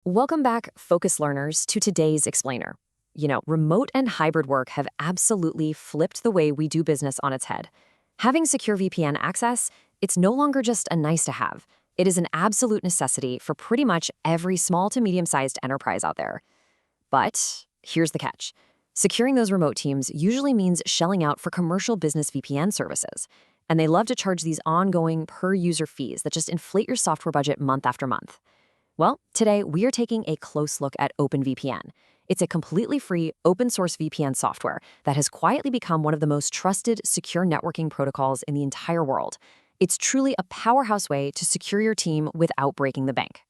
Welcome back, focus learners, to today's explainer. Remote and hybrid work have absolutely flipped the way we do business on its head. Having secure VPN access, it's no longer just a nice to have. It is an absolute necessity for pretty much every small to medium-sized enterprise out there. But here's the catch. Securing those remote teams usually means shelling out for commercial business VPN services. And they love to charge these ongoing per-user fees that just inflate your software budget month after month. Well, today we are taking a close look at OpenVPN. It's a completely free, open-source VPN software that has quietly become one of the most trusted, secure networking protocols in the entire world. It's truly a powerhouse way to secure your team without breaking the bank.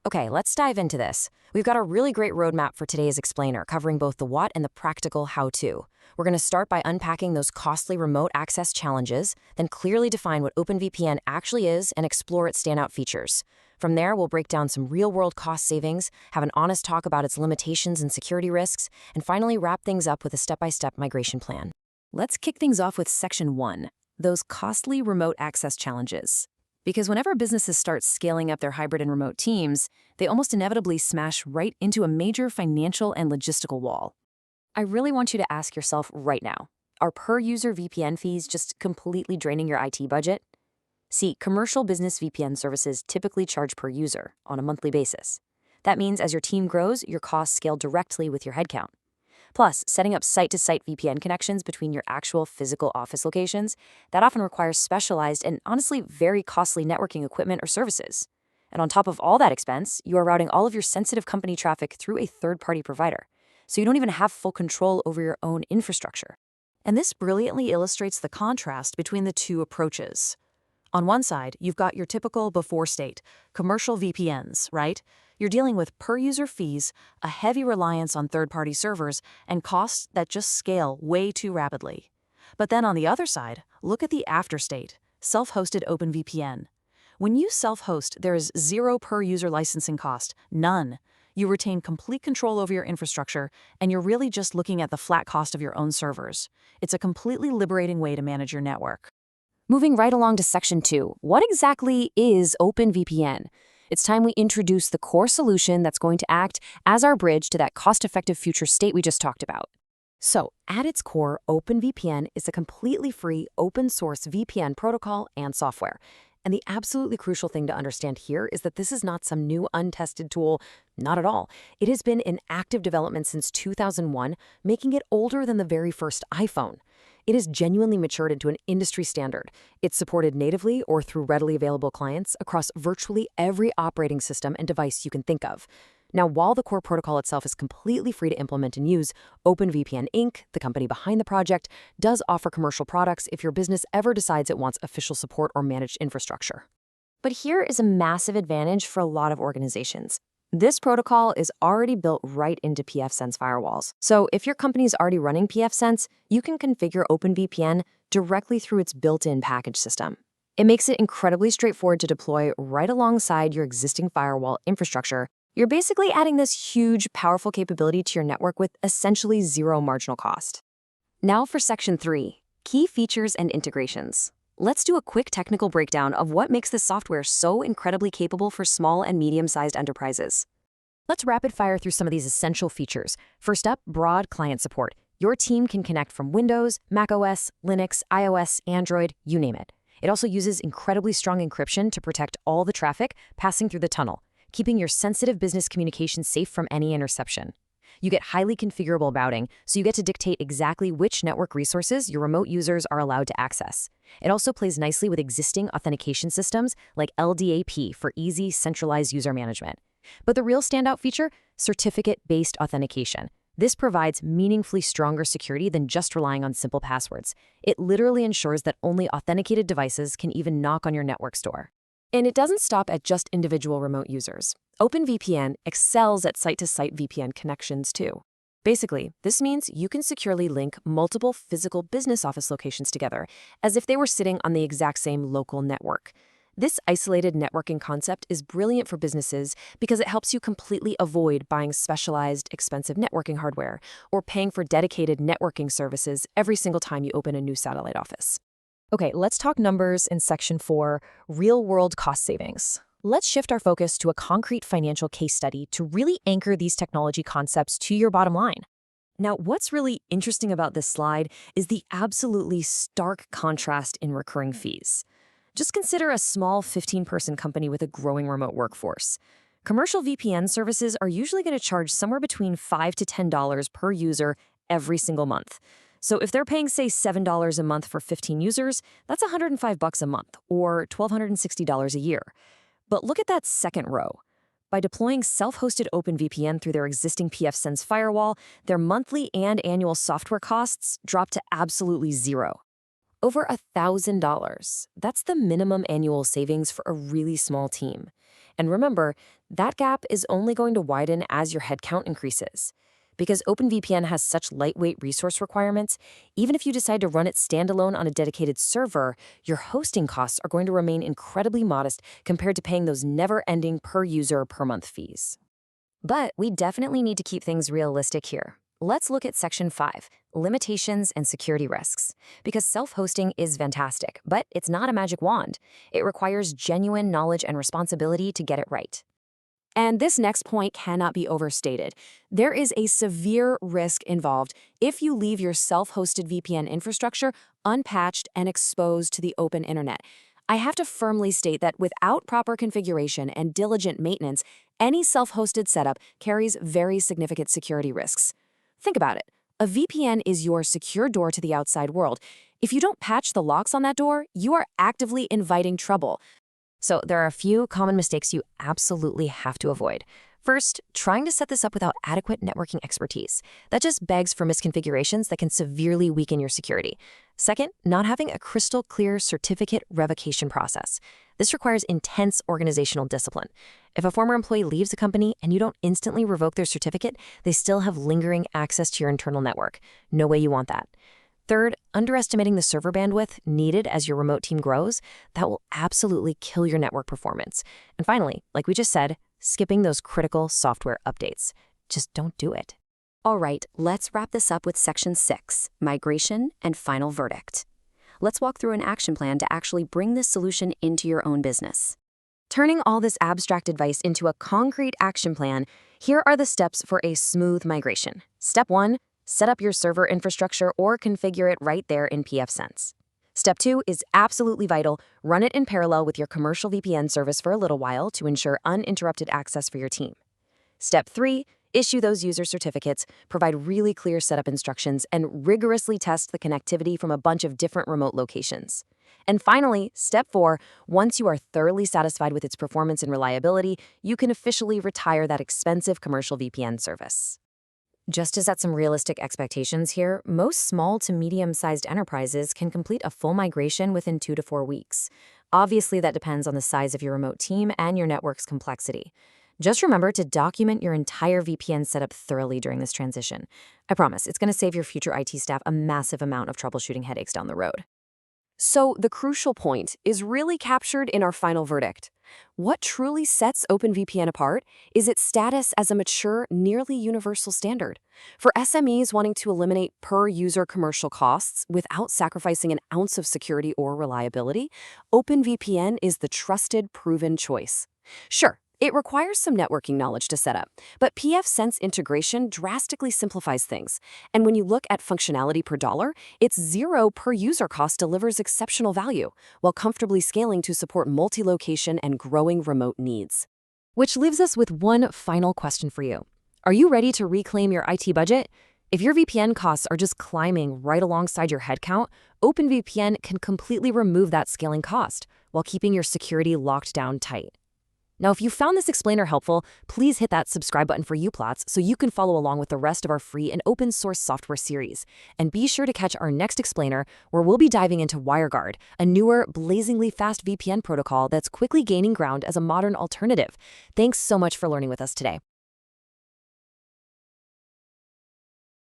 Okay, let's dive into this. We've got a really great roadmap for today's explainer, covering both the what and the practical how-to. We're going to start by unpacking those costly remote access challenges, then clearly define what OpenVPN actually is and explore its standout features. From there, we'll break down some real-world cost savings, have an honest talk about its limitations and security risks, and finally wrap things up with a step-by-step migration plan. Let's kick things off with Section 1, those costly remote access challenges. Because whenever businesses start scaling up their hybrid and remote teams, they almost inevitably smash right into a major financial and logistical wall. I really want you to ask yourself right now, are per-user VPN fees just completely draining your IT budget? See, commercial business VPN services typically charge per user on a monthly basis. That means as your team grows, your costs scale directly with your headcount. Plus, setting up site-to-site VPN connections between your actual physical office locations, that often requires specialized and honestly very costly networking equipment or services. And on top of all that expense, you are routing all of your sensitive company traffic through a third-party provider, so you don't even have full control over your own infrastructure. And this brilliantly illustrates the contrast between the two approaches. On one side, you've got your typical before state, commercial VPNs, right? You're dealing with per-user fees, a heavy reliance on third-party servers, and costs that just scale way too rapidly. But then on the other side, look at the after state, self-hosted OpenVPN. When you self-host, there is zero per-user licensing cost, none. You retain complete control over your infrastructure, and you're really just looking at the flat cost of your own servers. It's a completely liberating way to manage your network. Moving right along to Section 2, what exactly is OpenVPN? It's time we introduce the core solution that's going to act as our bridge to that cost-effective future state we just talked about. So, at its core, OpenVPN is a completely free, open-source VPN protocol and software. And the absolutely crucial thing to understand here is that this is not some new, untested tool. Not at all. It has been in active development since 2001, making it older than the very first iPhone. It has genuinely matured into an industry standard. It's supported natively or through readily available clients across virtually every operating system and device you can think of. Now, while the core protocol itself is completely free to implement and use, OpenVPN Inc., the company behind the project, does offer commercial products if your business ever decides it wants official support or managed infrastructure. But here is a massive advantage for a lot of organizations. This protocol is already built right into pfSense firewalls. So if your company is already running pfSense, you can configure OpenVPN directly through its built-in package system. It makes it incredibly straightforward to deploy right alongside your existing firewall infrastructure. You're basically adding this huge, powerful capability to your network with essentially zero marginal cost. Now for Section 3, key features and integrations. Let's do a quick technical breakdown of what makes this software so incredibly capable for small and medium-sized enterprises. Let's rapid fire through some of these essential features. First up, broad client support. Your team can connect from Windows, macOS, Linux, iOS, Android, you name it. It also uses incredibly strong encryption to protect all the traffic passing through the tunnel, keeping your sensitive business communications safe from any interception. You get highly configurable routing, so you get to dictate exactly which network resources your remote users are allowed to access. It also plays nicely with existing authentication systems like LDAP for easy, centralized user management. But the real standout feature, certificate-based authentication. This provides meaningfully stronger security than just relying on simple passwords. It literally ensures that only authenticated devices can even knock on your network door. And it doesn't stop at just individual remote users. OpenVPN excels at site-to-site VPN connections too. Basically, this means you can securely link multiple physical business office locations together as if they were sitting on the exact same local network. This isolated networking concept is brilliant for businesses because it helps you completely avoid buying specialized, expensive networking hardware or paying for dedicated networking services every single time you open a new satellite office. Okay, let's talk numbers in Section 4, real-world cost savings. Let's shift our focus to a concrete financial case study to really anchor these technology concepts to your bottom line. Now, what's really interesting about this slide is the absolutely stark contrast in recurring fees. Just consider a small 15-person company with a growing remote workforce. Commercial VPN services are usually going to charge somewhere between $5 to $10 per user every single month. So if they're paying, say, $7 a month for 15 users, that's $105 a month, or $1,260 a year. But look at that second row. By deploying self-hosted OpenVPN through their existing pfSense firewall, their monthly and annual software costs drop to absolutely zero. Over $1,000. That's the minimum annual savings for a really small team. And remember, that gap is only going to widen as your headcount increases. Because OpenVPN has such lightweight resource requirements, even if you decide to run it standalone on a dedicated server, your hosting costs are going to remain incredibly modest compared to paying those never-ending per-user, per-month fees. But we definitely need to keep things realistic here. Let's look at Section 5, Limitations and Security Risks. Because self-hosting is fantastic, but it's not a magic wand. It requires genuine knowledge and responsibility to get it right. And this next point cannot be overstated. There is a severe risk involved if you leave your self-hosted VPN infrastructure unpatched and exposed to the open internet. I have to firmly state that without proper configuration and diligent maintenance, any self-hosted setup carries very significant security risks. Think about it. A VPN is your secure door to the outside world. If you don't patch the locks on that door, you are actively inviting trouble. So there are a few common mistakes you absolutely have to avoid. First, trying to set this up without adequate networking expertise. That just begs for misconfigurations that can severely weaken your security. Second, not having a crystal clear certificate revocation process. This requires intense organizational discipline. If a former employee leaves a company and you don't instantly revoke their certificate, they still have lingering access to your internal network. No way you want that. Third, underestimating the server bandwidth needed as your remote team grows, that will absolutely kill your network performance. And finally, like we just said, skipping those critical software updates. Just don't do it. All right, let's wrap this up with Section 6, Migration and Final Verdict. Let's walk through an action plan to actually bring this solution into your own business. Turning all this abstract advice into a concrete action plan, here are the steps for a smooth migration. Step 1, set up your server infrastructure or configure it right there in pfSense. Step 2 is absolutely vital. Run it in parallel with your commercial VPN service for a little while to ensure uninterrupted access for your team. Step 3, issue those user certificates, provide really clear setup instructions, and rigorously test the connectivity from a bunch of different remote locations. And finally, Step 4, once you are thoroughly satisfied with its performance and reliability, you can officially retire that expensive commercial VPN service. Just to set some realistic expectations here, most small to medium-sized enterprises can complete a full migration within 2 to 4 weeks. Obviously, that depends on the size of your remote team and your network's complexity. Just remember to document your entire VPN setup thoroughly during this transition. I promise, it's going to save your future IT staff a massive amount of troubleshooting headaches down the road. So the crucial point is really captured in our final verdict. What truly sets OpenVPN apart is its status as a mature, nearly universal standard. For SMEs wanting to eliminate per-user commercial costs without sacrificing an ounce of security or reliability, OpenVPN is the trusted, proven choice. Sure, it requires some networking knowledge to set up, but pfSense integration drastically simplifies things. And when you look at functionality per dollar, its zero per-user cost delivers exceptional value, while comfortably scaling to support multi-location and growing remote needs. Which leaves us with one final question for you. Are you ready to reclaim your IT budget? If your VPN costs are just climbing right alongside your headcount, OpenVPN can completely remove that scaling cost while keeping your security locked down tight. Now, if you found this explainer helpful, please hit that subscribe button for Uplatz so you can follow along with the rest of our free and open source software series. And be sure to catch our next explainer, where we'll be diving into WireGuard, a newer, blazingly fast VPN protocol that's quickly gaining ground as a modern alternative. Thanks so much for learning with us today.